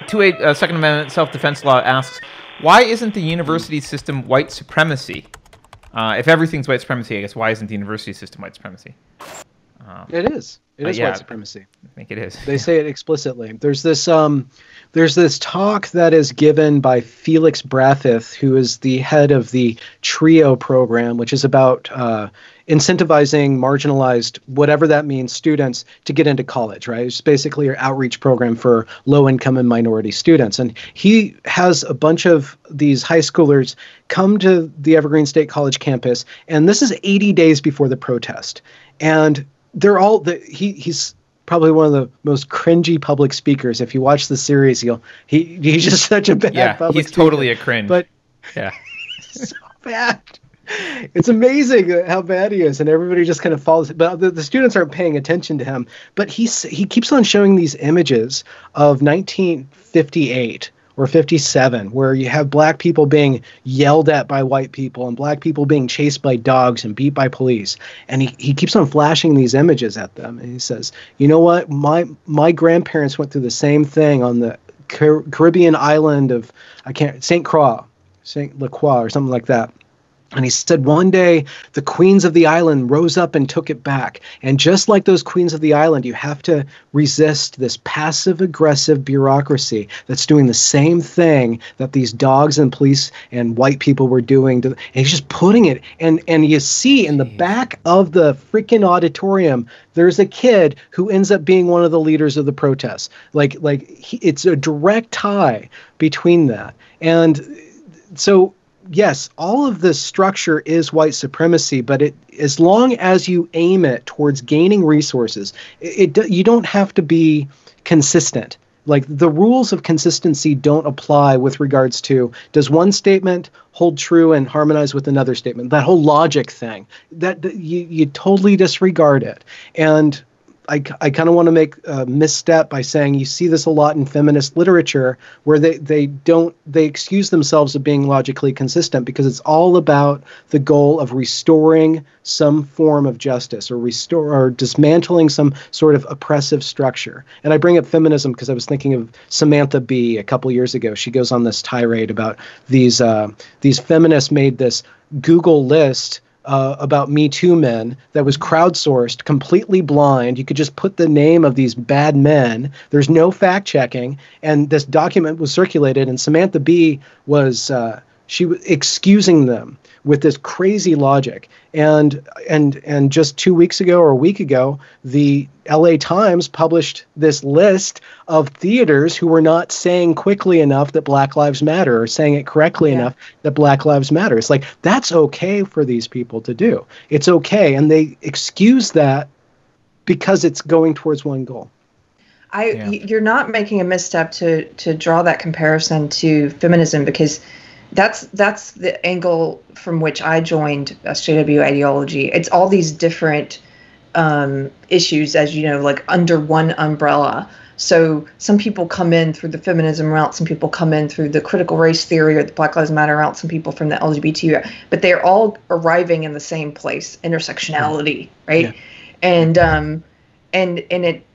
28 Second Amendment self-defense law asks, why isn't the university system white supremacy? If everything's white supremacy, I guess why isn't the university system white supremacy? It is. It is yeah, white supremacy. I think it is. They say it explicitly. There's this talk that is given by Felix Bratheth, who is the head of the TRIO program, which is about incentivizing marginalized, whatever that means, students to get into college, right? It's basically your outreach program for low-income and minority students. And he has a bunch of these high schoolers come to the Evergreen State College campus, and this is 80 days before the protest. And they're all he's probably one of the most cringy public speakers. If you watch the series, he's just such a bad public he's speaker. Totally a cringe. But yeah, so bad. It's amazing how bad he is, and everybody just kind of follows. But the students aren't paying attention to him. But he keeps on showing these images of 1958 or 57, where you have black people being yelled at by white people and black people being chased by dogs and beat by police. And he keeps on flashing these images at them. And he says, you know what? My grandparents went through the same thing on the Caribbean island of, St. Croix or something like that. And he said one day the queens of the island rose up and took it back. And just like those queens of the island, you have to resist this passive-aggressive bureaucracy that's doing the same thing that these dogs and police and white people were doing. And he's just putting it. And you see in the back of the freaking auditorium, there's a kid who ends up being one of the leaders of the protests. It's a direct tie between that. And so, yes, all of this structure is white supremacy, but as long as you aim it towards gaining resources, you don't have to be consistent. Like, the rules of consistency don't apply with regards to, does one statement hold true and harmonize with another statement? That whole logic thing, that you totally disregard it. And I kind of want to make a misstep by saying you see this a lot in feminist literature, where they excuse themselves of being logically consistent, because it's all about the goal of restoring some form of justice or dismantling some sort of oppressive structure. And I bring up feminism because I was thinking of Samantha Bee a couple years ago. She goes on this tirade about these feminists made this Google list about Me Too men that was crowdsourced, completely blind. You could just put the name of these bad men. There's no fact checking. And this document was circulated, and Samantha Bee was she was excusing them with this crazy logic. And just 2 weeks ago or a week ago, the LA Times published this list of theaters who were not saying quickly enough that Black Lives Matter, or saying it correctly enough that Black Lives Matter. It's like, that's okay for these people to do. It's okay. And they excuse that because it's going towards one goal. You're not making a misstep to draw that comparison to feminism, because that's the angle from which I joined SJW ideology. It's all these different issues, as you know, like under one umbrella. So some people come in through the feminism route, some people come in through the critical race theory or the Black Lives Matter route, some people from the LGBT route, but they're all arriving in the same place, intersectionality, right? Yeah. And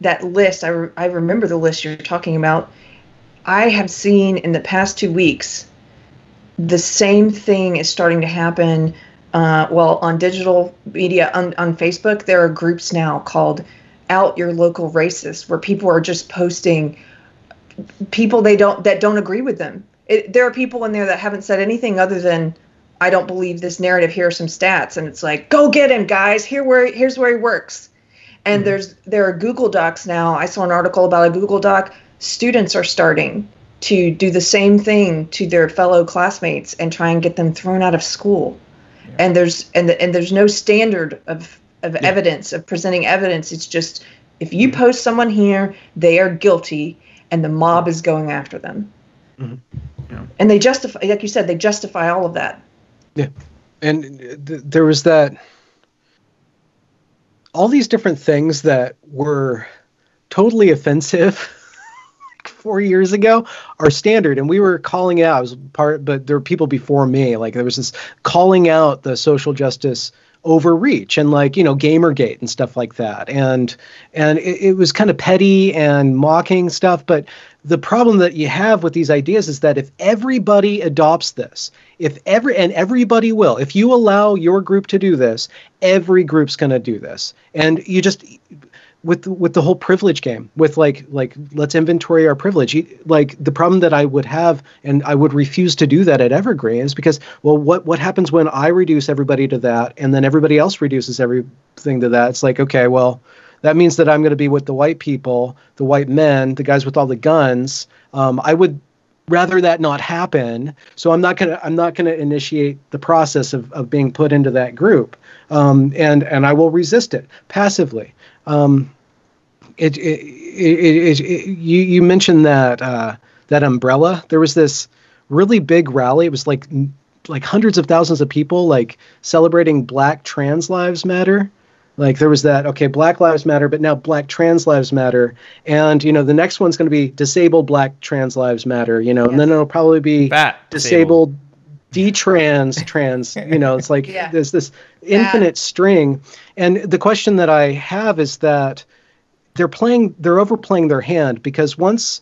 that list, I remember the list you're talking about. I have seen in the past 2 weeks, the same thing is starting to happen. On digital media, on Facebook, there are groups now called Out Your Local Racist, where people are just posting people that don't agree with them. There are people in there that haven't said anything other than, I don't believe this narrative, here are some stats. And it's like, go get him, guys. Here's where he works. And there are Google Docs now. I saw an article about a Google Doc. Students are starting to do the same thing to their fellow classmates and try and get them thrown out of school. Yeah. And there's no standard of evidence, of presenting evidence. It's just, if you post someone here, they are guilty, and the mob is going after them. Mm-hmm. Yeah. And they justify, like you said, they justify all of that. Yeah. And there was all these different things that were totally offensive 4 years ago are standard, and we were calling out. I was but there were people before me. Like, there was this calling out the social justice overreach and like, Gamergate and stuff like that. And it was kind of petty and mocking stuff. But the problem that you have with these ideas is that if everybody adopts this, everybody will, if you allow your group to do this, every group's going to do this. And you just, with the whole privilege game, with like let's inventory our privilege. Like the problem that I would have, and I would refuse to do that at Evergreen, is because, well, what happens when I reduce everybody to that, and then everybody else reduces everything to that? It's like, okay, well, that means that I'm going to be with the white people, the white men, the guys with all the guns. I would rather that not happen, so I'm not gonna initiate the process of being put into that group, and I will resist it passively. You mentioned that umbrella. There was this really big rally. It was like hundreds of thousands of people like celebrating Black Trans Lives Matter. Like there was that, okay, Black Lives Matter, but now Black Trans Lives Matter. And, the next one's going to be Disabled Black Trans Lives Matter, yes. And then it'll probably be Disabled trans, it's like there's this infinite string. And the question that I have is that they're overplaying their hand, because once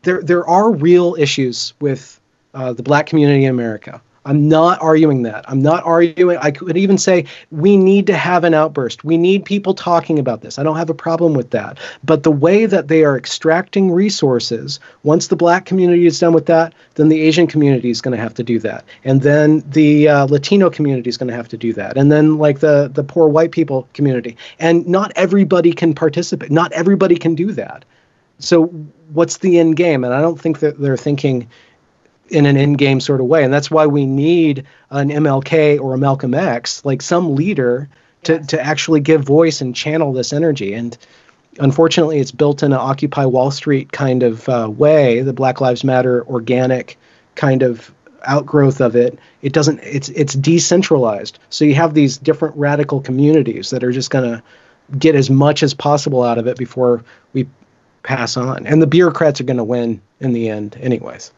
there are real issues with the Black community in America. I'm not arguing that. I could even say we need to have an outburst. We need people talking about this. I don't have a problem with that. But the way that they are extracting resources, once the Black community is done with that, then the Asian community is going to have to do that. And then the Latino community is going to have to do that. And then like the poor white people community. And not everybody can participate. Not everybody can do that. So what's the end game? And I don't think that they're thinking in an in-game sort of way. And that's why we need an MLK or a Malcolm X, like some leader to actually give voice and channel this energy. And unfortunately, it's built in an Occupy Wall Street kind of way, the Black Lives Matter organic kind of outgrowth of it. It's decentralized. So you have these different radical communities that are just going to get as much as possible out of it before we pass on. And the bureaucrats are going to win in the end anyways.